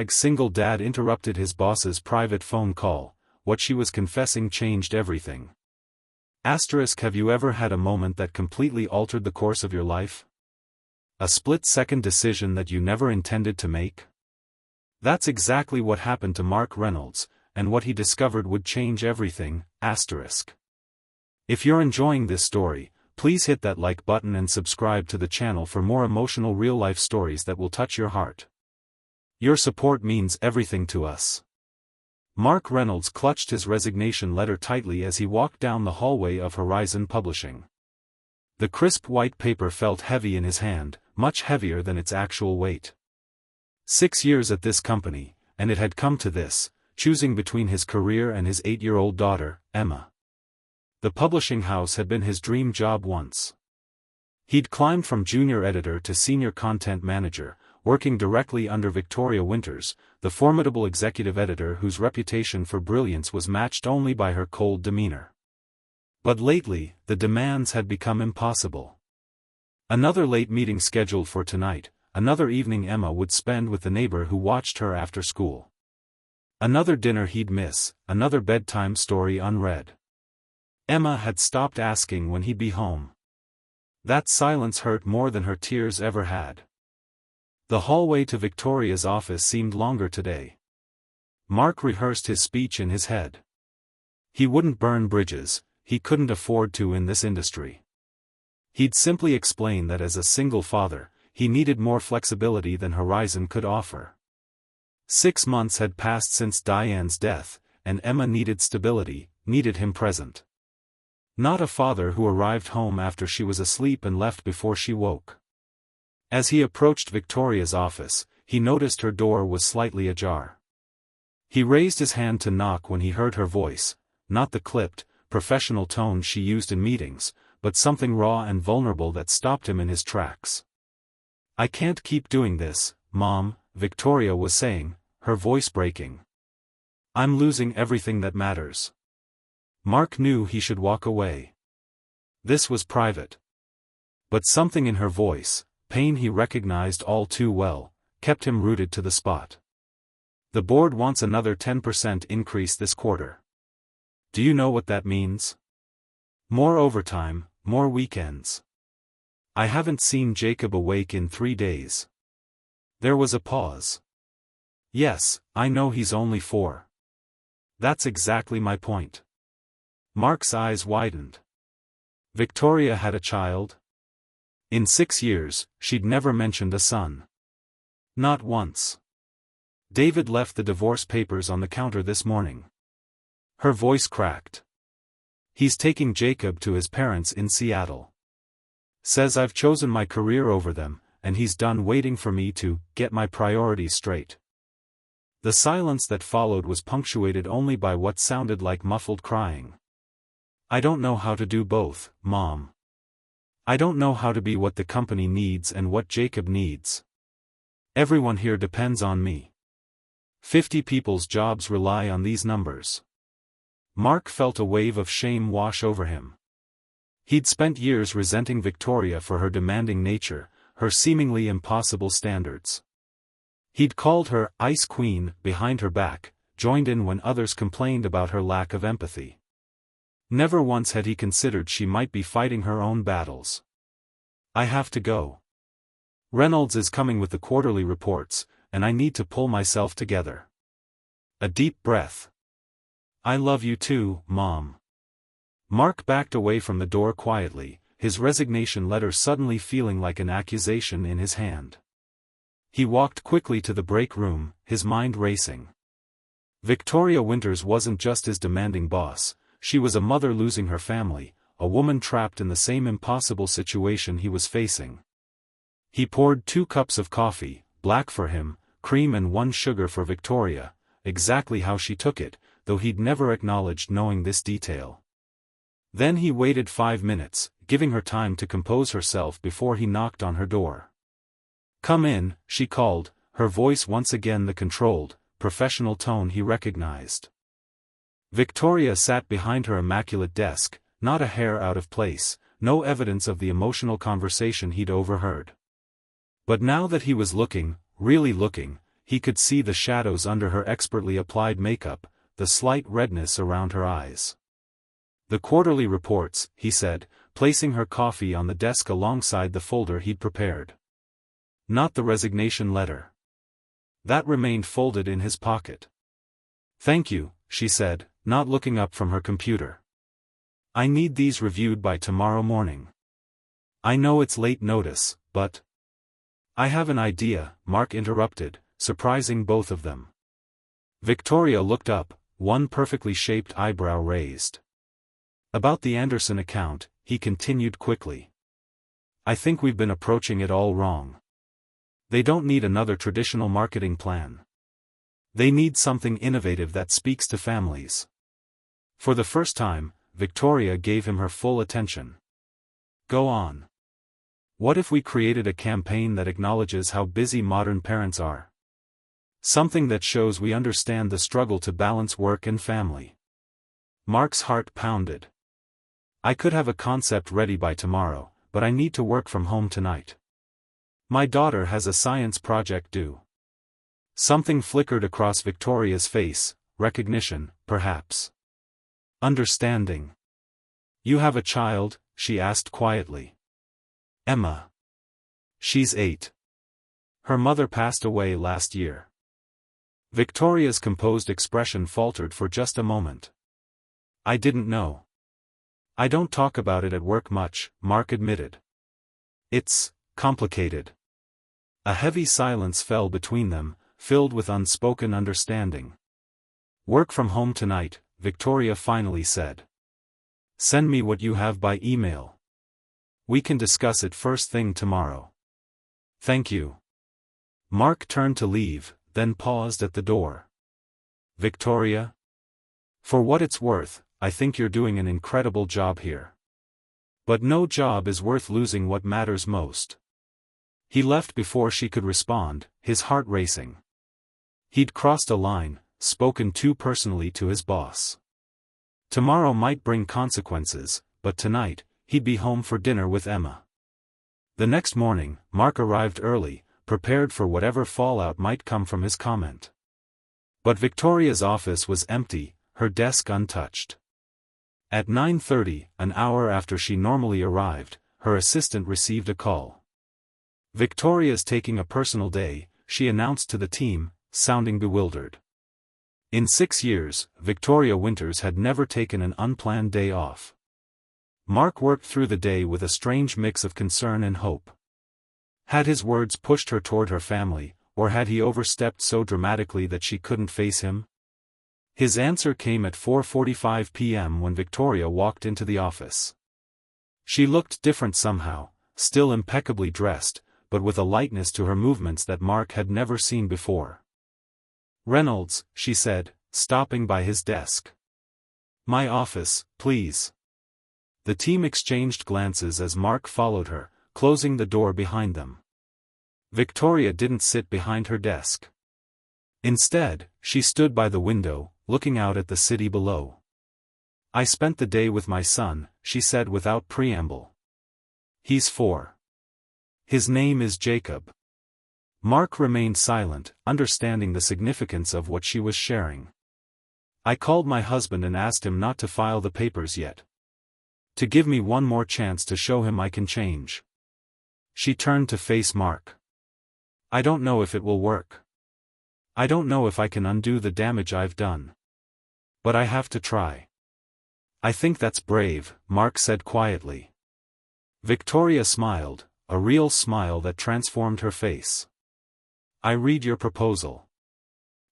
Single dad interrupted his boss's private phone call. What she was confessing changed everything. Have you ever had a moment that completely altered the course of your life? A split-second decision that you never intended to make? That's exactly what happened to Mark Reynolds, and what he discovered would change everything. If you're enjoying this story, please hit that like button and subscribe to the channel for more emotional real-life stories that will touch your heart. Your support means everything to us. Mark Reynolds clutched his resignation letter tightly as he walked down the hallway of Horizon Publishing. The crisp white paper felt heavy in his hand, much heavier than its actual weight. 6 years at this company, and it had come to this, choosing between his career and his 8-year-old daughter, Emma. The publishing house had been his dream job once. He'd climbed from junior editor to senior content manager, working directly under Victoria Winters, the formidable executive editor whose reputation for brilliance was matched only by her cold demeanor. But lately, the demands had become impossible. Another late meeting scheduled for tonight, another evening Emma would spend with the neighbor who watched her after school. Another dinner he'd miss, another bedtime story unread. Emma had stopped asking when he'd be home. That silence hurt more than her tears ever had. The hallway to Victoria's office seemed longer today. Mark rehearsed his speech in his head. He wouldn't burn bridges, he couldn't afford to in this industry. He'd simply explain that as a single father, he needed more flexibility than Horizon could offer. 6 months had passed since Diane's death, and Emma needed stability, needed him present. Not a father who arrived home after she was asleep and left before she woke. As he approached Victoria's office, he noticed her door was slightly ajar. He raised his hand to knock when he heard her voice, not the clipped, professional tone she used in meetings, but something raw and vulnerable that stopped him in his tracks. "I can't keep doing this, Mom," Victoria was saying, her voice breaking. "I'm losing everything that matters." Mark knew he should walk away. This was private. But something in her voice, pain he recognized all too well, kept him rooted to the spot. "The board wants another 10% increase this quarter. Do you know what that means? More overtime, more weekends. I haven't seen Jacob awake in 3 days." There was a pause. "Yes, I know he's only 4. That's exactly my point." Mark's eyes widened. Victoria had a child? In 6 years, she'd never mentioned a son. Not once. "David left the divorce papers on the counter this morning." Her voice cracked. "He's taking Jacob to his parents in Seattle. Says I've chosen my career over them, and he's done waiting for me to get my priorities straight." The silence that followed was punctuated only by what sounded like muffled crying. "I don't know how to do both, Mom. I don't know how to be what the company needs and what Jacob needs. Everyone here depends on me. 50 people's jobs rely on these numbers." Mark felt a wave of shame wash over him. He'd spent years resenting Victoria for her demanding nature, her seemingly impossible standards. He'd called her Ice Queen behind her back, joined in when others complained about her lack of empathy. Never once had he considered she might be fighting her own battles. "I have to go. Reynolds is coming with the quarterly reports, and I need to pull myself together." A deep breath. "I love you too, Mom." Mark backed away from the door quietly, his resignation letter suddenly feeling like an accusation in his hand. He walked quickly to the break room, his mind racing. Victoria Winters wasn't just his demanding boss, she was a mother losing her family, a woman trapped in the same impossible situation he was facing. He poured 2 cups of coffee, black for him, cream and 1 sugar for Victoria, exactly how she took it, though he'd never acknowledged knowing this detail. Then he waited 5 minutes, giving her time to compose herself before he knocked on her door. "Come in," she called, her voice once again the controlled, professional tone he recognized. Victoria sat behind her immaculate desk, not a hair out of place, no evidence of the emotional conversation he'd overheard. But now that he was looking, really looking, he could see the shadows under her expertly applied makeup, the slight redness around her eyes. "The quarterly reports," he said, placing her coffee on the desk alongside the folder he'd prepared. "Not the resignation letter." That remained folded in his pocket. "Thank you," she said, not looking up from her computer. "I need these reviewed by tomorrow morning. I know it's late notice, but—" "I have an idea," Mark interrupted, surprising both of them. Victoria looked up, one perfectly shaped eyebrow raised. "About the Anderson account," he continued quickly. "I think we've been approaching it all wrong. They don't need another traditional marketing plan. They need something innovative that speaks to families." For the first time, Victoria gave him her full attention. "Go on. What if we created a campaign that acknowledges how busy modern parents are? Something that shows we understand the struggle to balance work and family." Mark's heart pounded. "I could have a concept ready by tomorrow, but I need to work from home tonight. My daughter has a science project due." Something flickered across Victoria's face, recognition, perhaps. Understanding. "You have a child?" she asked quietly. "Emma. She's 8. Her mother passed away last year." Victoria's composed expression faltered for just a moment. "I didn't know." "I don't talk about it at work much," Mark admitted. "It's complicated." A heavy silence fell between them, filled with unspoken understanding. "Work from home tonight," Victoria finally said. "Send me what you have by email. We can discuss it first thing tomorrow." "Thank you." Mark turned to leave, then paused at the door. "Victoria? For what it's worth, I think you're doing an incredible job here. But no job is worth losing what matters most." He left before she could respond, his heart racing. He'd crossed a line, spoken too personally to his boss. Tomorrow might bring consequences, but tonight, he'd be home for dinner with Emma. The next morning, Mark arrived early, prepared for whatever fallout might come from his comment. But Victoria's office was empty, her desk untouched. At 9:30, an hour after she normally arrived, her assistant received a call. "Victoria's taking a personal day," she announced to the team, sounding bewildered. In 6 years, Victoria Winters had never taken an unplanned day off. Mark worked through the day with a strange mix of concern and hope. Had his words pushed her toward her family, or had he overstepped so dramatically that she couldn't face him? His answer came at 4:45 p.m. when Victoria walked into the office. She looked different somehow, still impeccably dressed, but with a lightness to her movements that Mark had never seen before. "Reynolds," she said, stopping by his desk. "My office, please." The team exchanged glances as Mark followed her, closing the door behind them. Victoria didn't sit behind her desk. Instead, she stood by the window, looking out at the city below. "I spent the day with my son," she said without preamble. "He's 4. His name is Jacob." Mark remained silent, understanding the significance of what she was sharing. "I called my husband and asked him not to file the papers yet. To give me one more chance to show him I can change." She turned to face Mark. "I don't know if it will work. I don't know if I can undo the damage I've done. But I have to try." "I think that's brave," Mark said quietly. Victoria smiled, a real smile that transformed her face. "I read your proposal.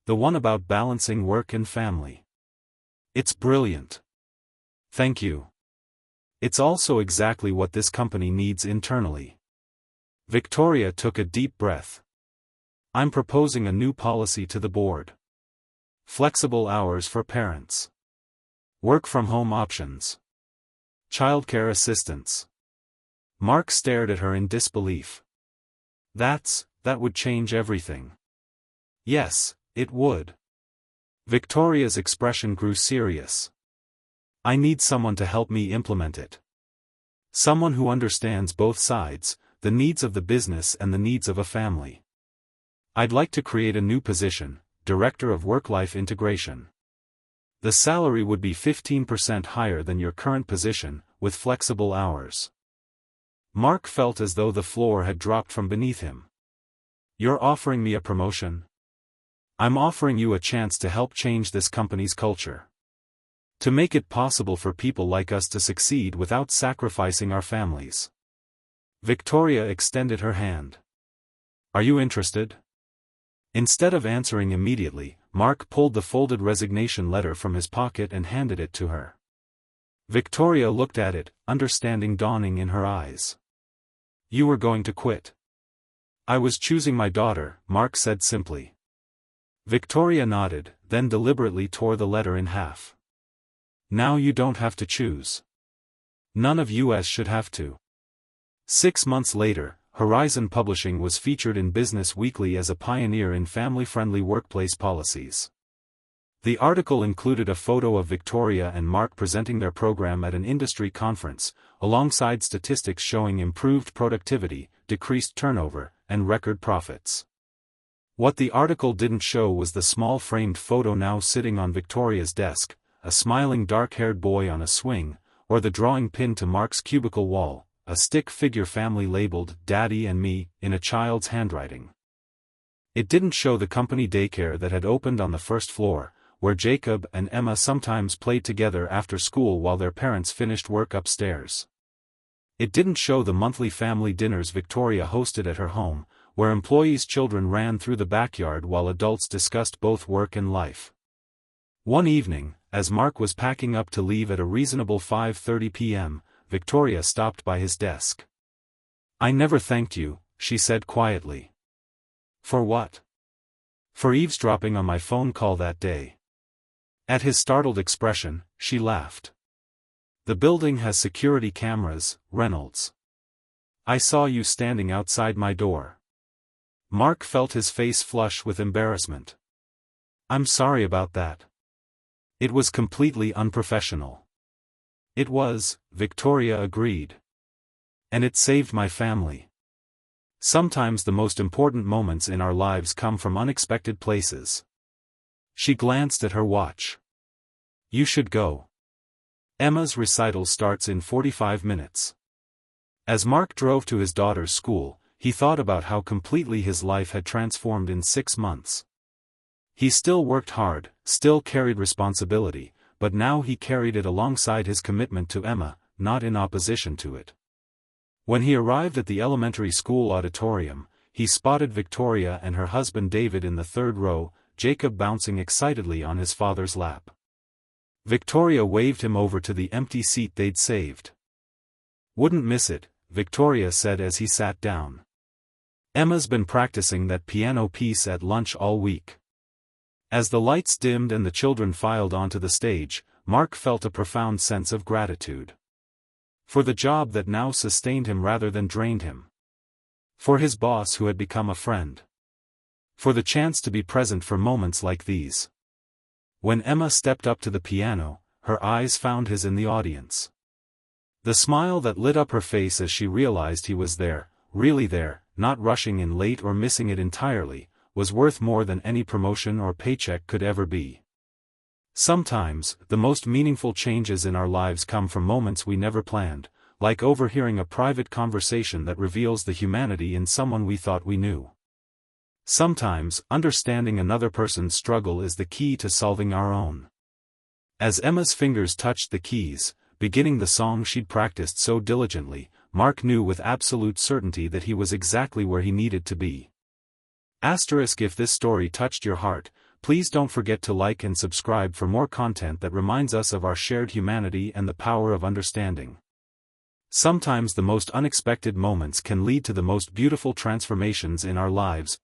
The one about balancing work and family. It's brilliant. Thank you. It's also exactly what this company needs internally." Victoria took a deep breath. "I'm proposing a new policy to the board. Flexible hours for parents. Work-from-home options. Childcare assistance." Mark stared at her in disbelief. That would change everything." "Yes, it would." Victoria's expression grew serious. "I need someone to help me implement it. Someone who understands both sides, the needs of the business and the needs of a family." I'd like to create a new position, Director of Work-Life Integration. The salary would be 15% higher than your current position, with flexible hours. Mark felt as though the floor had dropped from beneath him. You're offering me a promotion? I'm offering you a chance to help change this company's culture. To make it possible for people like us to succeed without sacrificing our families. Victoria extended her hand. Are you interested? Instead of answering immediately, Mark pulled the folded resignation letter from his pocket and handed it to her. Victoria looked at it, understanding dawning in her eyes. You were going to quit. I was choosing my daughter, Mark said simply. Victoria nodded, then deliberately tore the letter in half. Now you don't have to choose. None of us should have to. 6 months later, Horizon Publishing was featured in Business Weekly as a pioneer in family-friendly workplace policies. The article included a photo of Victoria and Mark presenting their program at an industry conference, alongside statistics showing improved productivity, decreased turnover, and record profits. What the article didn't show was the small framed photo now sitting on Victoria's desk, a smiling dark-haired boy on a swing, or the drawing pinned to Mark's cubicle wall, a stick figure family labeled Daddy and Me, in a child's handwriting. It didn't show the company daycare that had opened on the first floor, where Jacob and Emma sometimes played together after school while their parents finished work upstairs. It didn't show the monthly family dinners Victoria hosted at her home, where employees' children ran through the backyard while adults discussed both work and life. One evening, as Mark was packing up to leave at a reasonable 5:30 p.m., Victoria stopped by his desk. I never thanked you, she said quietly. For what? For eavesdropping on my phone call that day. At his startled expression, she laughed. The building has security cameras, Reynolds. I saw you standing outside my door. Mark felt his face flush with embarrassment. I'm sorry about that. It was completely unprofessional. It was, Victoria agreed. And it saved my family. Sometimes the most important moments in our lives come from unexpected places. She glanced at her watch. You should go. Emma's recital starts in 45 minutes. As Mark drove to his daughter's school, he thought about how completely his life had transformed in 6 months. He still worked hard, still carried responsibility, but now he carried it alongside his commitment to Emma, not in opposition to it. When he arrived at the elementary school auditorium, he spotted Victoria and her husband David in the third row, Jacob bouncing excitedly on his father's lap. Victoria waved him over to the empty seat they'd saved. Wouldn't miss it, Victoria said as he sat down. Emma's been practicing that piano piece at lunch all week. As the lights dimmed and the children filed onto the stage, Mark felt a profound sense of gratitude. For the job that now sustained him rather than drained him. For his boss who had become a friend. For the chance to be present for moments like these. When Emma stepped up to the piano, her eyes found his in the audience. The smile that lit up her face as she realized he was there, really there, not rushing in late or missing it entirely, was worth more than any promotion or paycheck could ever be. Sometimes, the most meaningful changes in our lives come from moments we never planned, like overhearing a private conversation that reveals the humanity in someone we thought we knew. Sometimes, understanding another person's struggle is the key to solving our own. As Emma's fingers touched the keys, beginning the song she'd practiced so diligently, Mark knew with absolute certainty that he was exactly where he needed to be. If this story touched your heart, please don't forget to like and subscribe for more content that reminds us of our shared humanity and the power of understanding. Sometimes the most unexpected moments can lead to the most beautiful transformations in our lives.